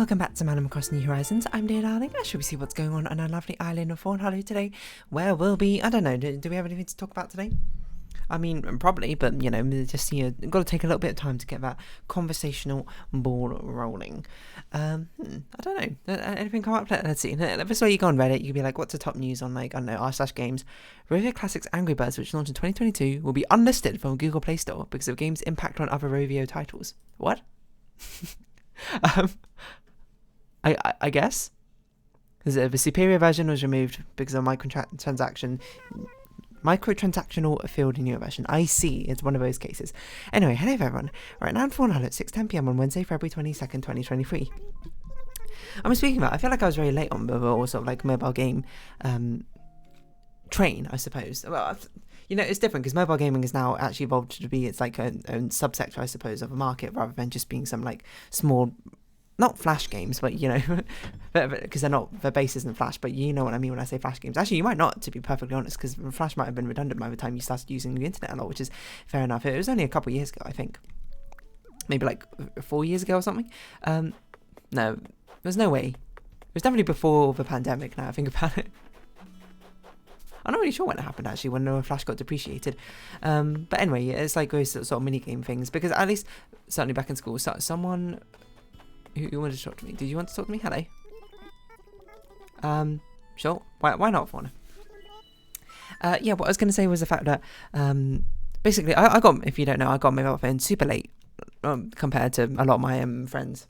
welcome back to Man Across New Horizons. I'm dear darling. I shall we see what's going on our lovely island of Fawnhollow today, where we'll be, I don't know, do we have anything to talk about today? I mean, probably, but, you know, just, got to take a little bit of time to get that conversational ball rolling. I don't know, anything come up? Let's see. This is where you go on Reddit, you can be like, what's the top news on, like, I don't know, r/games. Rovio Classics Angry Birds, which launched in 2022, will be unlisted from Google Play Store because of the game's impact on other Rovio titles. What? I guess. Because the superior version was removed because of microtransactional field in your version. I see, it's one of those cases. Anyway, hello everyone. Right now in Fawnhallow at 6:10 PM on Wednesday, February 22nd, 2023. I'm speaking about, I feel like I was very late on the sort of like mobile game train, I suppose. Well, you know, it's different because mobile gaming is now actually evolved to be, it's like a subsector, I suppose, of a market rather than just being some like small, not Flash games, but, you know, because their base isn't Flash, but you know what I mean when I say Flash games. Actually, you might not, to be perfectly honest, because Flash might have been redundant by the time you started using the internet a lot, which is fair enough. It was only a couple of years ago, I think. Maybe like 4 years ago or something. No, there's no way. It was definitely before the pandemic, now I think about it. I'm not really sure when it happened, actually, when Flash got depreciated. But anyway, it's like those sort of mini-game things, because at least, certainly back in school, someone who wanted to talk to me. Did you want to talk to me? Hello? Sure. Why not, Fauna? Yeah, what I was going to say was the fact that, basically, I got, if you don't know, I got my mobile phone super late, compared to a lot of my friends.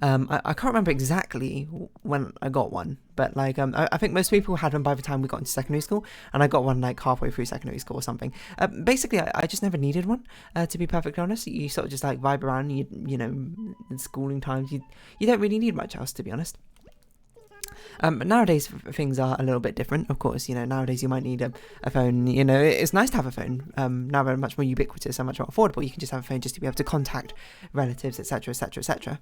I can't remember exactly when I got one, but like I think most people had one by the time we got into secondary school, and I got one like halfway through secondary school or something. Basically, I just never needed one, to be perfectly honest. You sort of just like vibe around, you know, in schooling times, you don't really need much else, to be honest. Nowadays things are a little bit different, of course. You know, nowadays you might need a phone. You know, it's nice to have a phone. Now they're much more ubiquitous and much more affordable. You can just have a phone just to be able to contact relatives, etc., etc., etc.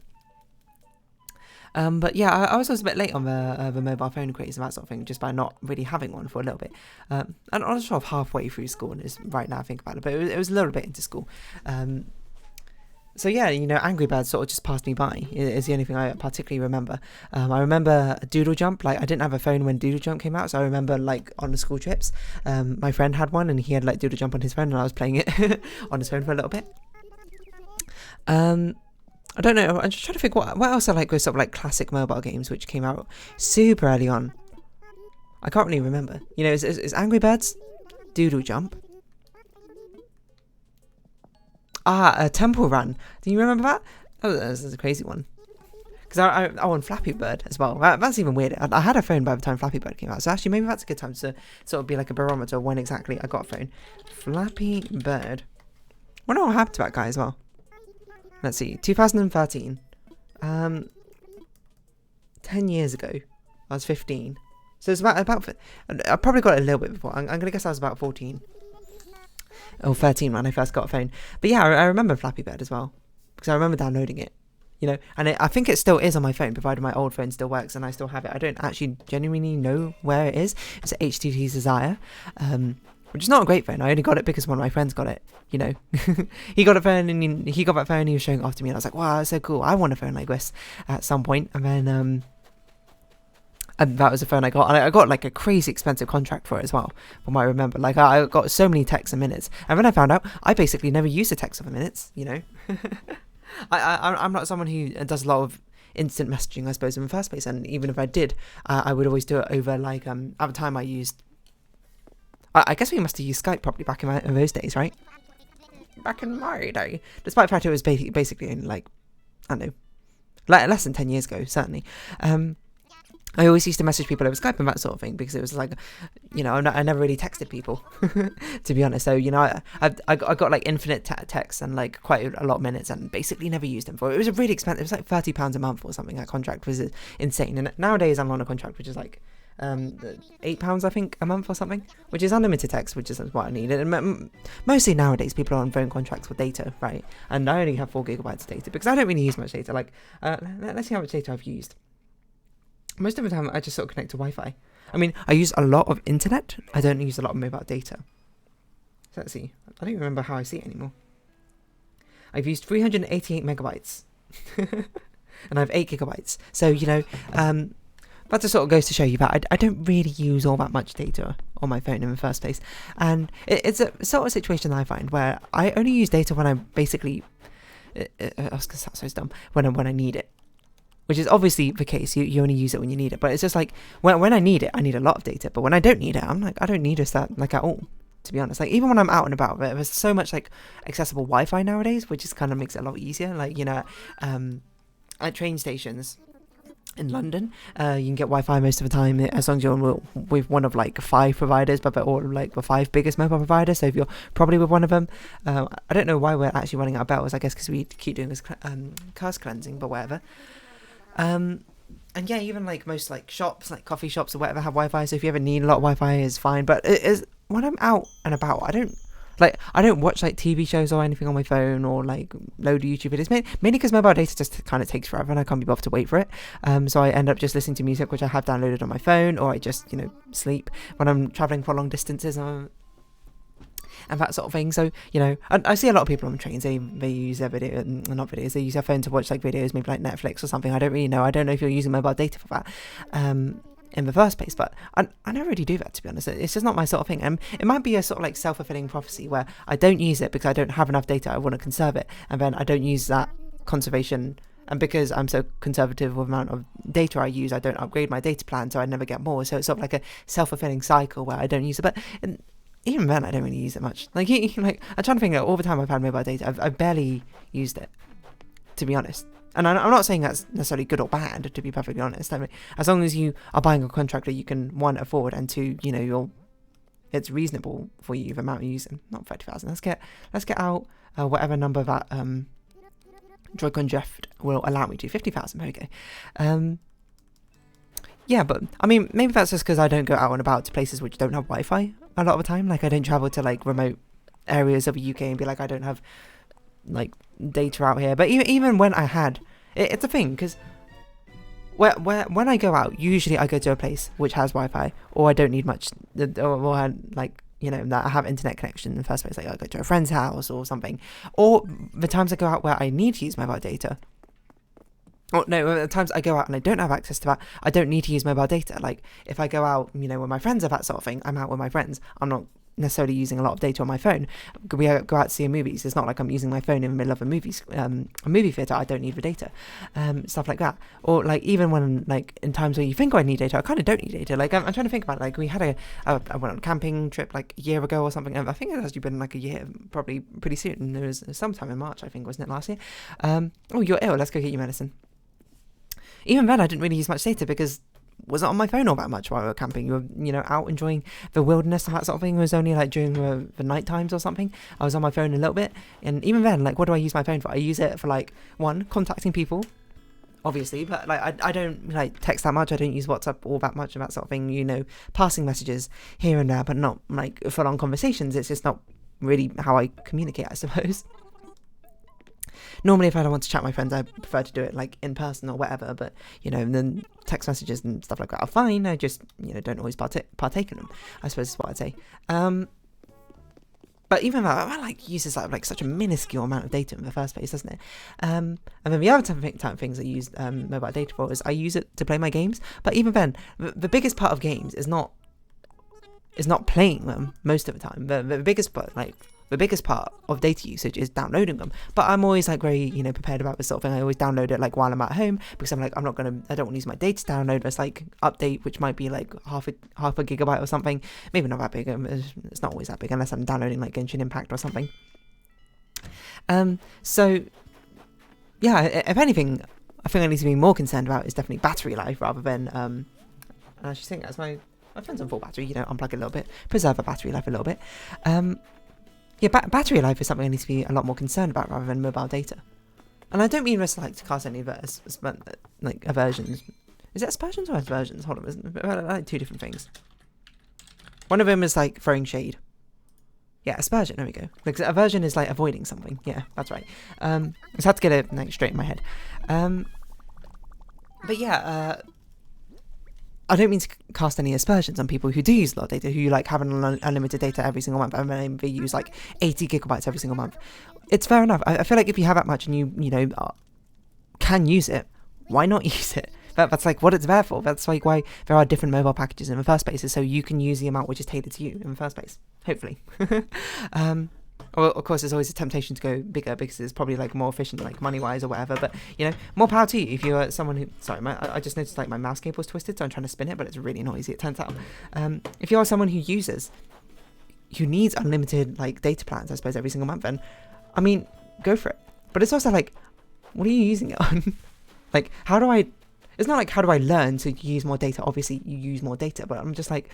But yeah, I was also a bit late on the mobile phone craze and that sort of thing, just by not really having one for a little bit. And I was sort of halfway through school, and it's right now I think about it, but it was a little bit into school. So yeah, you know, Angry Birds sort of just passed me by, is the only thing I particularly remember. I remember Doodle Jump. Like, I didn't have a phone when Doodle Jump came out, so I remember, like, on the school trips, my friend had one, and he had, like, Doodle Jump on his phone, and I was playing it on his phone for a little bit. I don't know, I'm just trying to think what else I like with sort of like classic mobile games which came out super early on. I can't really remember. You know, is Angry Birds, Doodle Jump. Temple Run. Do you remember that? Oh, that's a crazy one. Because I won Flappy Bird as well. That's even weird. I had a phone by the time Flappy Bird came out, so actually maybe that's a good time to sort of be like a barometer of when exactly I got a phone. Flappy Bird. I wonder what happened to that guy as well. Let's see, 2013, 10 years ago, I was 15, so it's about, I probably got it a little bit before, I'm going to guess I was about 14, or 13 when I first got a phone, but yeah, I remember Flappy Bird as well, because I remember downloading it, you know, and I think it still is on my phone, provided my old phone still works, and I still have it. I don't actually genuinely know where it is. It's HTT's Desire, which is not a great phone. I only got it because one of my friends got it, you know. He got a phone, and he got that phone, and he was showing it off to me, and I was like, wow, that's so cool. I want a phone like this at some point. And then, and that was the phone I got. And I got like a crazy expensive contract for it as well, from what I remember. Like, I got so many texts and minutes. And then I found out I basically never used a text over minutes, you know. I'm not someone who does a lot of instant messaging, I suppose, in the first place. And even if I did, I would always do it over, like, at the time I used... I guess we must have used Skype probably back in those days, right? Back in my day. Despite the fact it was basically in, like, I don't know, less than 10 years ago, certainly. I always used to message people over Skype and that sort of thing, because it was like, you know, I never really texted people, to be honest. So, you know, I got like infinite texts and like quite a lot of minutes, and basically never used them for it. It was really expensive. It was like £30 a month or something. That contract was insane. And nowadays I'm on a contract which is like £8 I think a month or something, which is unlimited text, which is what I need. And mostly nowadays people are on phone contracts with data, right? And I only have 4 gigabytes of data because I don't really use much data. Like, let's see how much data I've used. Most of the time I just sort of connect to Wi-Fi. I mean, I use a lot of internet. I don't use a lot of mobile data. So let's see. I don't remember how I see it anymore. I've used 388 megabytes. and I have 8 gigabytes. So, you know, that just sort of goes to show you that I don't really use all that much data on my phone in the first place. And it's a sort of situation that I find where I only use data when I basically, I was going to sound so dumb, when I need it. Which is obviously the case. You only use it when you need it. But it's just like, when I need it, I need a lot of data. But when I don't need it, I'm like, I don't need that like at all, to be honest. Like, even when I'm out and about, there's so much like accessible Wi-Fi nowadays, which just kind of makes it a lot easier. Like, you know, at train stations in London, you can get Wi-Fi most of the time as long as you're with one of like 5 providers, but they're all like the 5 biggest mobile providers. So if you're probably with one of them, I don't know why we're actually running out of bells. I guess because we keep doing this curse cleansing, but whatever. And yeah, even like most like shops, like coffee shops or whatever, have Wi-Fi. So if you ever need a lot of Wi-Fi, is fine. But it is when I'm out and about, I don't watch like TV shows or anything on my phone or like load YouTube videos, mainly because mobile data just kind of takes forever and I can't be bothered to wait for it. So I end up just listening to music which I have downloaded on my phone, or I just, you know, sleep when I'm traveling for long distances and that sort of thing. So, you know, I see a lot of people on trains, they use their they use their phone to watch like videos, maybe like Netflix or something. I don't really know. I don't know if you're using mobile data for that in the first place, but I never really do that, to be honest. It's just not my sort of thing. It might be a sort of like self-fulfilling prophecy where I don't use it because I don't have enough data, I want to conserve it, and then I don't use that conservation, and because I'm so conservative with the amount of data I use, I don't upgrade my data plan, so I never get more. So it's sort of like a self-fulfilling cycle where I don't use it. But even then, I don't really use it much. Like I'm trying to think of all the time I've had mobile data, I've barely used it, to be honest. And I'm not saying that's necessarily good or bad, to be perfectly honest. I mean, as long as you are buying a contract that you can, 1, afford, and 2, you know, it's reasonable for you the amount you use. Not 30,000. Let's get out whatever number that Joy-Con Drift will allow me to. 50,000. There we go. Yeah, but I mean, maybe that's just because I don't go out and about to places which don't have Wi-Fi a lot of the time. Like, I don't travel to like remote areas of the UK and be like, I don't have like data out here. But even when I had, it's a thing, because when I go out, usually I go to a place which has Wi-Fi, or I don't need much, or I, like, you know, that I have internet connection in the first place. Like, I go to a friend's house or something. Or the times I go out where I need to use mobile data. Oh no, the times I go out and I don't have access to that, I don't need to use mobile data. Like, if I go out, you know, with my friends or that sort of thing, I'm out with my friends. I'm not necessarily using a lot of data on my phone. We go out to see movies. It's not like I'm using my phone in the middle of a movie theatre. I don't need the data. Stuff like that. Or like, even when, like, in times where you think I need data, I kind of don't need data. Like, I'm trying to think about it. Like, we had I went on a camping trip like a year ago or something. I think it's actually been like a year, probably pretty soon. And it was sometime in March, I think, wasn't it, last year? Oh, you're ill. Let's go get you medicine. Even then, I didn't really use much data because I wasn't on my phone all that much while we were camping. You were, you know, out enjoying the wilderness and that sort of thing. It was only like during the night times or something. I was on my phone a little bit. And even then, like, what do I use my phone for? I use it for, like, 1, contacting people, obviously. But, like, I don't, like, text that much. I don't use WhatsApp all that much and that sort of thing. You know, passing messages here and there, but not, like, full-on conversations. It's just not really how I communicate, I suppose. Normally, if I don't want to chat with my friends, I prefer to do it like in person or whatever. But, you know, and then text messages and stuff like that are fine. I just, you know, don't always partake in them, I suppose is what I'd say. But even that, like, uses like such a minuscule amount of data in the first place, doesn't it? And then the other type of things I use mobile data for is I use it to play my games. But even then, the biggest part of games is not playing them most of the time. The biggest part, like, the biggest part of data usage is downloading them. But I'm always like very, you know, prepared about this sort of thing. I always download it like while I'm at home, because I'm like, I don't want to use my data to download this like update, which might be like half a gigabyte or something. Maybe not that big. It's not always that big unless I'm downloading like Genshin Impact or something. So yeah, if anything, I think I need to be more concerned about is definitely battery life rather than and I actually think as my phone's on full battery, you know, unplug it a little bit, preserve the battery life a little bit. Yeah, battery life is something I need to be a lot more concerned about rather than mobile data. And I don't mean this like to cast any like aversions. Is it aspersions or aversions? Hold on, isn't it? Like 2 different things. One of them is like throwing shade. Yeah, aspersion. There we go. Because aversion is like avoiding something. Yeah, that's right. I just had to get it like straight in my head. But yeah, I don't mean to cast any aspersions on people who do use a lot of data, who like have unlimited data every single month. I mean, they use like 80 gigabytes every single month. It's fair enough. I feel like if you have that much and you know, can use it, why not use it? That's like what it's there for. That's like why there are different mobile packages in the first place, is so you can use the amount which is tailored to you in the first place, hopefully. Well, of course, there's always a temptation to go bigger because it's probably like more efficient, like money-wise or whatever. But you know, more power to you if you're someone who. Sorry, I just noticed like my mouse cable's twisted, so I'm trying to spin it, but it's really noisy. It turns out. If you're someone who needs unlimited like data plans, I suppose every single month, then I mean, go for it. But it's also like, what are you using it on? Like, how do I? It's not like how do I learn to use more data? Obviously, you use more data, but I'm just like,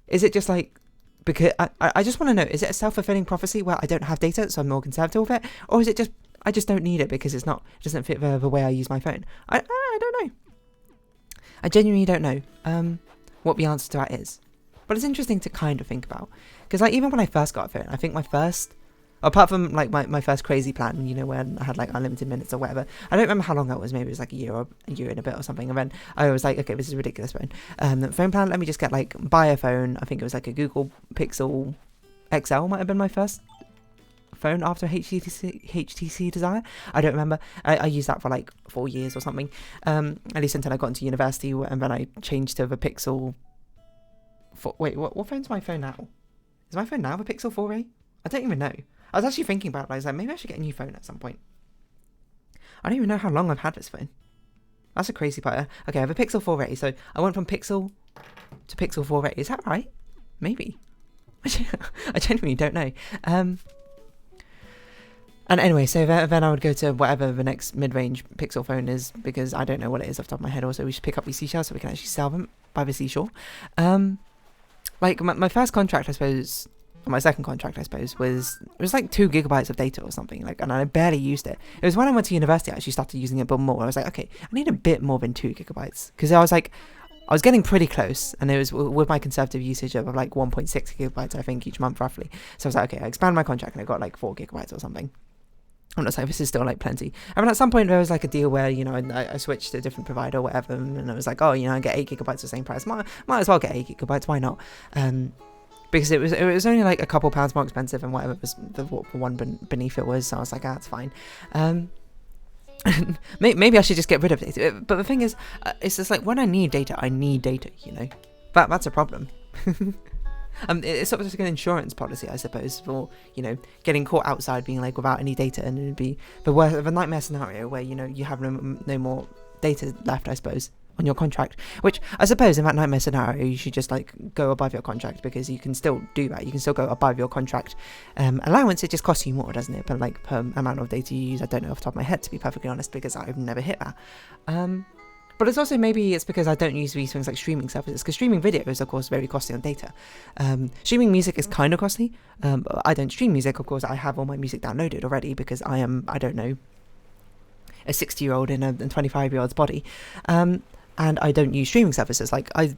is it just like? Because I just want to know, is it a self-fulfilling prophecy where I don't have data, so I'm more conservative with it? Or is it just, I just don't need it because it doesn't fit the way I use my phone? I don't know. I genuinely don't know what the answer to that is. But it's interesting to kind of think about. Because like, even when I first got a phone, I think apart from like my first crazy plan, you know, when I had like unlimited minutes or whatever, I don't remember how long that was. Maybe it was like a year and a bit or something. And then I was like, okay, this is a ridiculous phone. The phone plan, let me just buy a phone. I think it was like a Google Pixel XL might have been my first phone after HTC Desire. I don't remember. I used that for like 4 years or something. At least until I got into university, and then I changed to the Pixel. Wait, what phone's my phone now? Is my phone now the Pixel 4a? I don't even know. I was actually thinking about it. I was like, maybe I should get a new phone at some point. I don't even know how long I've had this phone. That's a crazy part. Okay, I have a Pixel 4a. So I went from Pixel to Pixel 4a. Is that right? Maybe. I genuinely don't know. And anyway, so then I would go to whatever the next mid-range Pixel phone is, because I don't know what it is off the top of my head. Also, we should pick up these seashells so we can actually sell them by the seashore. Like my first contract, I suppose, my second contract, I suppose, it was like 2 gigabytes of data or something, like, and I barely used it. It was when I went to university I actually started using it a bit more. I was like, okay, I need a bit more than 2 gigabytes, because I was getting pretty close, and it was with my conservative usage of like 1.6 gigabytes, I think, each month roughly. So I was like, okay, I expand my contract and I got like 4 gigabytes or something. I'm not saying this is still like plenty. I mean, at some point there was like a deal where, you know, I switched to a different provider or whatever, and I was like, oh, you know, I get 8 gigabytes the same price. Might as well get 8 gigabytes. Why not? Because it was only like a couple pounds more expensive than whatever was the one beneath it was. So I was like, that's fine. Maybe I should just get rid of it. But the thing is, it's just like when I need data, you know. That's a problem. It's sort of just like an insurance policy, I suppose, for, you know, getting caught outside being like without any data, and it'd be the nightmare scenario where, you know, you have no more data left, I suppose, on your contract. Which I suppose in that nightmare scenario you should just like go above your contract, because you can still do that. You can still go above your contract allowance. It just costs you more, doesn't it? But like per amount of data you use, I don't know off the top of my head, to be perfectly honest, because I've never hit that. But it's also, maybe it's because I don't use these things like streaming services, because streaming video is of course very costly on data. Streaming music is kind of costly, but I don't stream music. Of course, I have all my music downloaded already, because I am, I don't know, a 60-year-old in a 25-year-old's body. And I don't use streaming services. Like I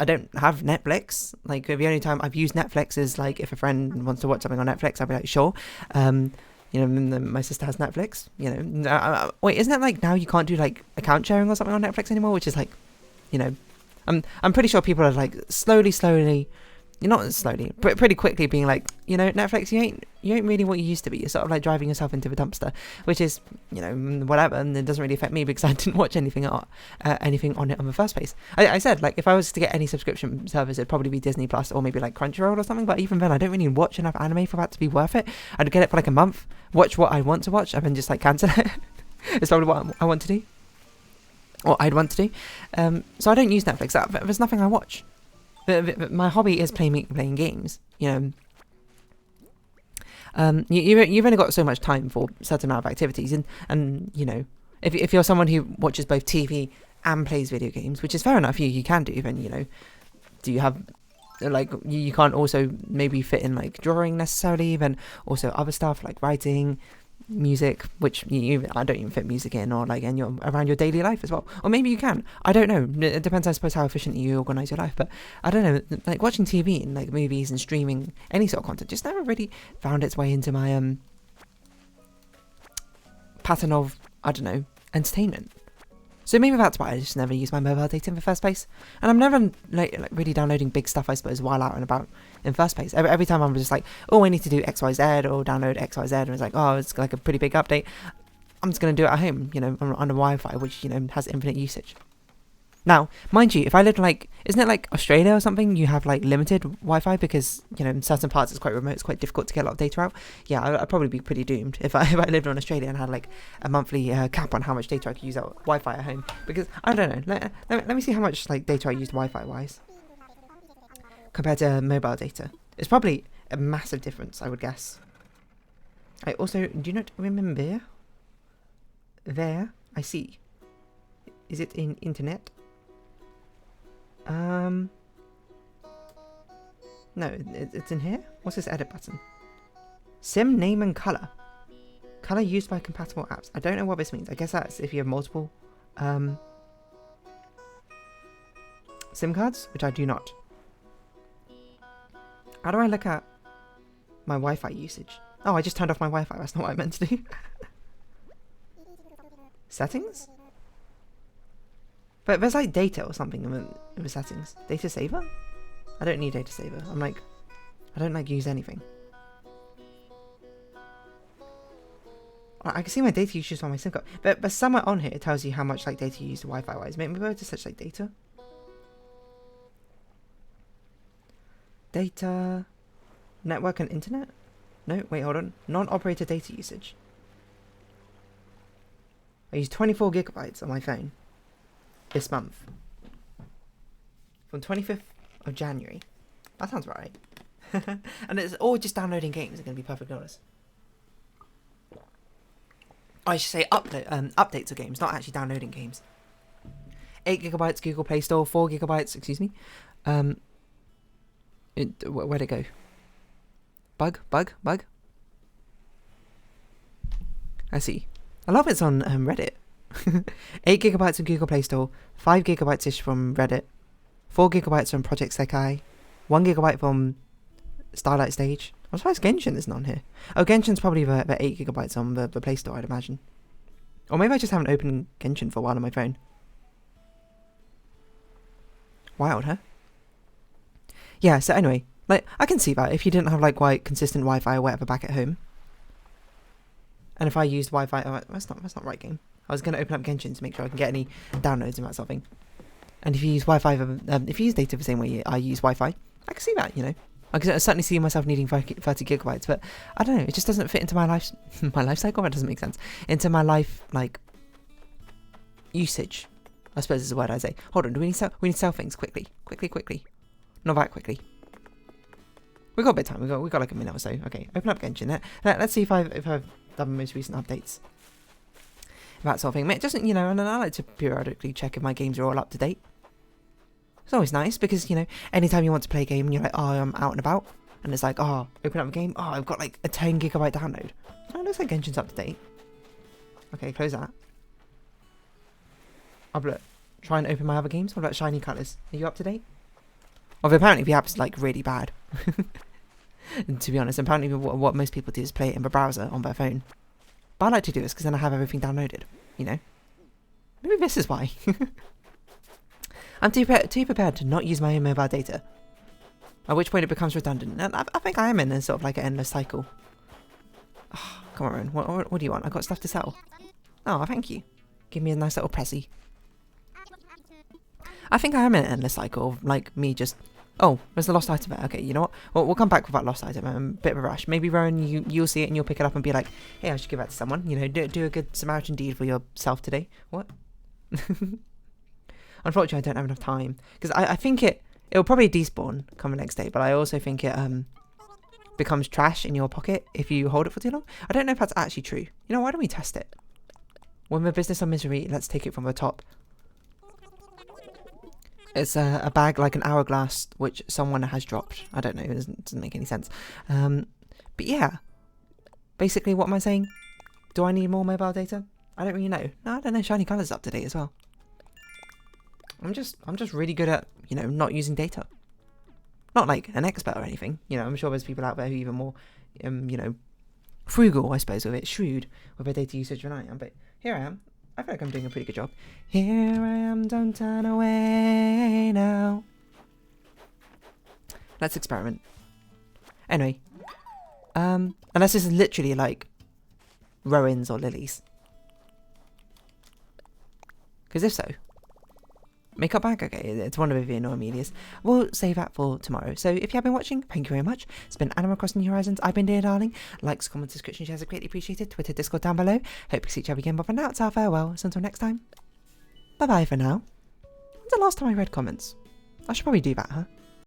don't have Netflix. Like the only time I've used Netflix is like if a friend wants to watch something on Netflix, I'll be like, sure. You know, my sister has Netflix. You know, wait, isn't that like now you can't do like account sharing or something on Netflix anymore? Which is like, you know, I'm pretty sure people are like slowly. You're not slowly, but pretty quickly being like, you know, Netflix, you ain't really what you used to be. You're sort of like driving yourself into the dumpster, which is, you know, whatever, and it doesn't really affect me because I didn't watch anything on it in the first place. I said, like, if I was to get any subscription service, it'd probably be Disney Plus or maybe like Crunchyroll or something, but even then, I don't really watch enough anime for that to be worth it. I'd get it for like a month, watch what I want to watch, and then just like cancel it. It's probably what I want to do, or I'd want to do. So I don't use Netflix. There's nothing I watch. My hobby is playing games, you know. You've only got so much time for a certain amount of activities, and you know, if you're someone who watches both TV and plays video games, which is fair enough, you can do, then, you know, do you have like you can't also maybe fit in like drawing necessarily, then also other stuff like writing, music, which I don't even fit music in, or like around your daily life as well, or maybe you can. I don't know. It depends, I suppose, how efficiently you organize your life. But I don't know. Like watching TV and like movies and streaming any sort of content just never really found its way into my pattern of, I don't know, entertainment. So maybe that's why I just never use my mobile data in the first place. And I'm never like really downloading big stuff, I suppose, while out and about in first place. Every time I'm just like, oh, I need to do XYZ or download XYZ, and it's like, oh, it's like a pretty big update. I'm just going to do it at home, you know, on a Wi-Fi, which, you know, has infinite usage. Now, mind you, if I lived in, like, isn't it like Australia or something? You have, like, limited Wi-Fi because, you know, in certain parts it's quite remote, it's quite difficult to get a lot of data out. Yeah, I'd probably be pretty doomed if I lived in Australia and had, like, a monthly cap on how much data I could use out Wi-Fi at home. Because, I don't know, let me see how much, like, data I used Wi-Fi-wise compared to mobile data. It's probably a massive difference, I would guess. I also, do you not remember? There, I see. Is it in internet? No, it's in here. What's this edit button? Sim name and color. Color used by compatible apps. I don't know what this means. I guess that's if you have multiple SIM cards, which I do not. How do I look at my Wi-Fi usage? Oh, I just turned off my Wi-Fi. That's not what I meant to do. Settings? But there's like data or something in the settings. Data saver? I don't need data saver. I don't like use anything. I can see my data usage on my SIM card. But somewhere on here it tells you how much like data you use Wi-Fi wise. Maybe we'll just search like data. Data. Network and internet? No, wait, hold on. Non-operator data usage. I use 24 gigabytes on my phone this month. From 25th of January. That sounds right. And it's all just downloading games, I'm going to be perfectly honest. I should say updates of games, not actually downloading games. 8 gigabytes Google Play Store, 4 gigabytes, excuse me. Where'd it go? Bug? I see. I love it's on Reddit. 8 gigabytes from Google Play Store, 5 gigabytes-ish from Reddit, 4 gigabytes from Project Sekai, 1 gigabyte from Starlight Stage. I'm surprised Genshin isn't on here. Oh, Genshin's probably the 8 gigabytes on the Play Store, I'd imagine. Or maybe I just haven't opened Genshin for a while on my phone. Wild, huh? Yeah, so anyway, like, I can see that if you didn't have, like, quite consistent Wi-Fi or whatever back at home. And if I used Wi-Fi, oh, that's not right game. I was going to open up Genshin to make sure I can get any downloads and that sort of thing. And if you use Wi-Fi, if you use data the same way I use Wi-Fi, I can see that, you know. I can certainly see myself needing 30 gigabytes, but I don't know, it just doesn't fit into my life cycle. That doesn't make sense. Into my life, like, usage, I suppose is the word I say. Hold on, we need to sell things quickly. Not that quickly. We got a bit of time. We got like a minute or so. Okay, open up Genshin. Let's see if I've done the most recent updates. That sort of thing. It doesn't, you know, and I like to periodically check if my games are all up to date. It's always nice because, you know, anytime you want to play a game and you're like, oh, I'm out and about, and it's like, oh, open up a game, oh, I've got like a 10 gigabyte download. Oh, it looks like Genshin's up to date. Okay, close that. I'll try and open my other games. What about Shiny Colors? Are you up to date? Although apparently the app's like really bad. And to be honest, apparently what most people do is play it in the browser on their phone. But I like to do this because then I have everything downloaded, you know? Maybe this is why. I'm too prepared to not use my own mobile data. At which point it becomes redundant. And I think I am in a sort of like an endless cycle. Oh, come on, Ron. What do you want? I've got stuff to sell. Oh, thank you. Give me a nice little pressy. I think I am in an endless cycle of like me just... Oh, there's the lost item there. Okay, you know what? Well, we'll come back with that lost item. A bit of a rush. Maybe, Rowan, you'll see it and you'll pick it up and be like, hey, I should give that to someone. You know, do a good Samaritan deed for yourself today. What? Unfortunately, I don't have enough time. Because I think it'll probably despawn come the next day. But I also think it becomes trash in your pocket if you hold it for too long. I don't know if that's actually true. You know, why don't we test it? When we're business on misery, let's take it from the top. It's a bag like an hourglass which someone has dropped. I don't know, it doesn't make any sense. But yeah, basically what am I saying? Do I need more mobile data? I don't really know. No, I don't know. Shiny Color's up to date as well. I'm just really good at, you know, not using data. Not like an expert or anything. You know, I'm sure there's people out there who are even more, you know, frugal, I suppose, with it, shrewd with their data usage than I am. But here I am. I feel like I'm doing a pretty good job. Here I am, don't turn away now. Let's experiment. Anyway, unless this is literally like Rowan's or Lily's. Because if so, makeup bag? Okay, it's one of the annoying medias. We'll save that for tomorrow. So if you have been watching, thank you very much. It's been Animal Crossing New Horizons. I've been Dear Darling. Likes, comments, description, shares are greatly appreciated. Twitter, Discord down below. Hope to see each other again. But for now, it's our farewell. So until next time, bye-bye for now. When's the last time I read comments? I should probably do that, huh?